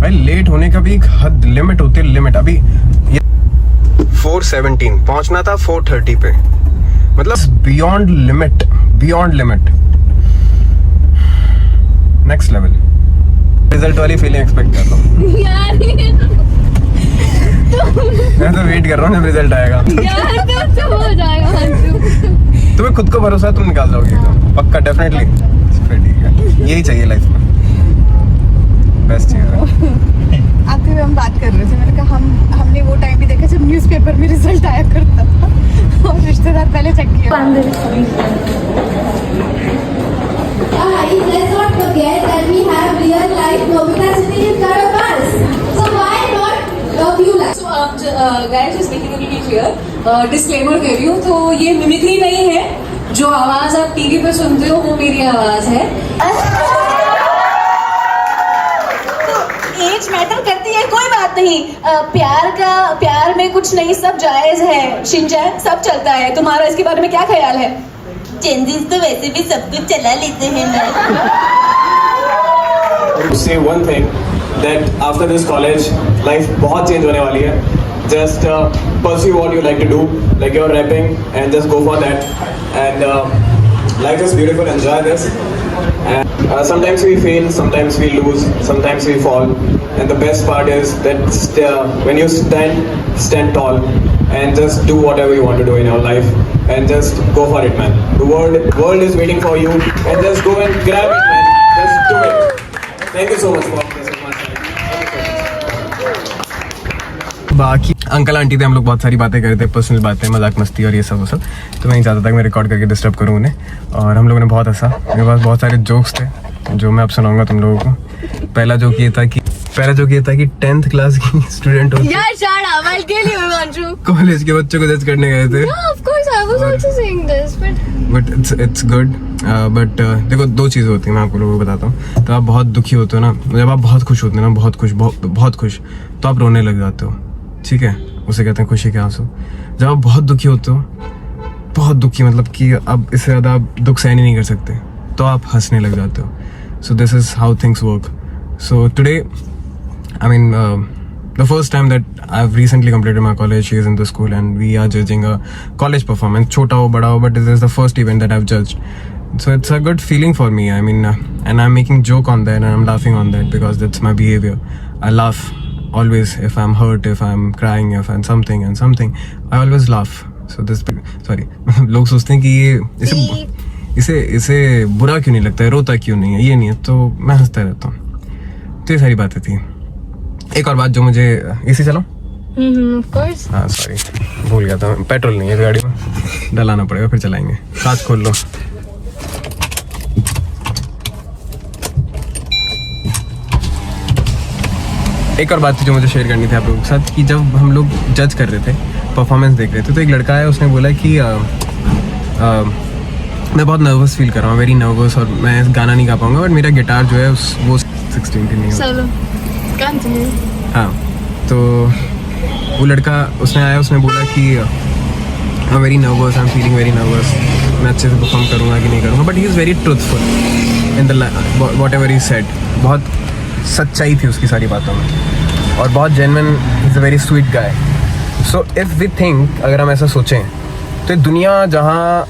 भाई लेट होने का भी एक हद लिमिट होती है, लिमिट। अभी 4:17 पहुंचना था 4:30 पे, मतलब beyond limit, beyond limit, next level. Result वाली फीलिंग एक्सपेक्ट कर रहा हूँ मैं तो वेट कर रहा हूँ जब रिजल्ट आएगा यार तो हो जाएगा। तुम्हें खुद को भरोसा है, तुम निकाल जाओगे एकदम पक्का, डेफिनेटली। फिर ठीक है, यही चाहिए लाइफ में, बेस्ट चीज है। आते हुए हम बात कर रहे थे, मैंने कहा हमने वो टाइम भी देखा जब न्यूज़पेपर में रिजल्ट आया करता था और रिश्तेदार पहले चेक किया। Let's not forget that we have real life Nobita sitting in front of us. So why not a few lines? So guys, just making a little clear, disclaimer दे रही हूँ, तो ये मिमिक्री नहीं है। जो आवाज आप टीवी पे सुनते हो वो मेरी आवाज है। एज मैटर करती है, कोई बात नहीं। प्यार में कुछ नहीं, सब जायज है। शिनचैन सब चलता है। तुम्हारा इसके बारे में क्या ख्याल है? चेंजेस तो वैसे भी सब कुछ चला लेते हैं ना। Say one thing that after this college life बहुत change होने वाली है. Just pursue what you like to do, like you're rapping, and just go for that. And life is beautiful. Enjoy this. And sometimes we fail, sometimes we lose, sometimes we fall. And the best part is that when you stand tall, and just do whatever you want to do in your life, and just go for it, man. The world is waiting for you, and just go and grab it, man. Just do it. Thank you so much for listening my time. बाकी uncle aunty थे, हम लोग बहुत सारी बातें कर रहे थे, पर्सनल बातें, मजाक मस्ती और ये सब वो सब। तो मैं नहीं चाहता था कि मैं रिकॉर्ड करके डिस्टर्ब करूँ उन्हें, और हम लोगों ने बहुत हंसा। मेरे पास बहुत सारे जोक्स थे जो मैं अब सुनाऊंगा तुम लोगों को। पहला जोक ये था कि 10th क्लास की स्टूडेंट हो, यार shut up, I'll kill you, Himanshu. College के बच्चों को जज करने गए थे। Yeah, of course, I was also saying this, but it's good. But देखो, दो चीज़ें होती हैं, मैं आपको लोगों को बताता हूँ। तो आप बहुत दुखी होते हो ना, जब आप बहुत खुश होते हो ना, बहुत खुश, तो आप रोने लग जाते हो, ठीक है? उसे कहते हैं खुशी के आंसू। जब आप बहुत दुखी होते हो, बहुत दुखी, मतलब कि अब इससे ज़्यादा आप दुख सहन ही नहीं कर सकते, तो आप हंसने लग जाते हो। So this is how things work. So today, I mean, the first time that I've recently completed my college, she is in the school, and we are judging a college performance. Chota ho, bada ho, but this is the first event that I've judged. So it's a good feeling for me. I mean, and I'm making joke on that, and I'm laughing on that because that's my behavior. I laugh always if I'm hurt, if I'm crying, if I'm something and something. I always laugh. So this, sorry, लोग सोचते हैं कि ये इसे बुरा क्यों नहीं लगता है, रोता क्यों नहीं है, ये नहीं है, तो मैं हंसता रहता हूँ। तो ये सारी बातें थी। एक और बात जो मुझे, इसी चलो, of course. हाँ सॉरी, भूल गया था, पेट्रोल नहीं है गाड़ी में, डलाना पड़ेगा, फिर चलाएंगे। कांच खोल लो। एक और बात थी जो मुझे शेयर करनी थी आप लोगों के साथ, कि जब हम लोग जज कर रहे थे, परफॉर्मेंस देख रहे थे, तो एक लड़का है, उसने बोला कि मैं बहुत नर्वस फील कर रहा हूँ, वेरी नर्वस, और मैं गाना नहीं गा पाऊंगा, बट मेरा गिटार जो है वो 16 की नहीं है। चलो continue. हाँ, तो वो लड़का उसने आया, उसने बोला कि I am very nervous, I am feeling very nervous, मैं अच्छे से परफॉर्म करूँगा कि नहीं करूँगा। But he is very truthful in the whatever he said. बहुत सच्चाई थी उसकी सारी बातों में, और बहुत genuine, is a very sweet guy. So if we think, अगर हम ऐसा सोचें, तो दुनिया जहाँ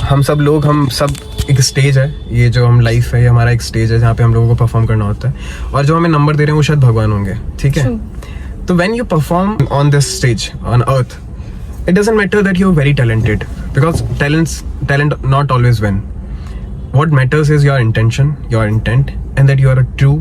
हम सब एक स्टेज है, ये जो हम लाइफ है, ये हमारा एक स्टेज है जहाँ पे हम लोगों को परफॉर्म करना होता है, और जो हमें नंबर दे रहे हैं वो शायद भगवान होंगे, ठीक है? तो when you perform on this stage on earth, it doesn't matter that you are very talented, because talent not always win. What matters is your intention, your intent, and that you are a true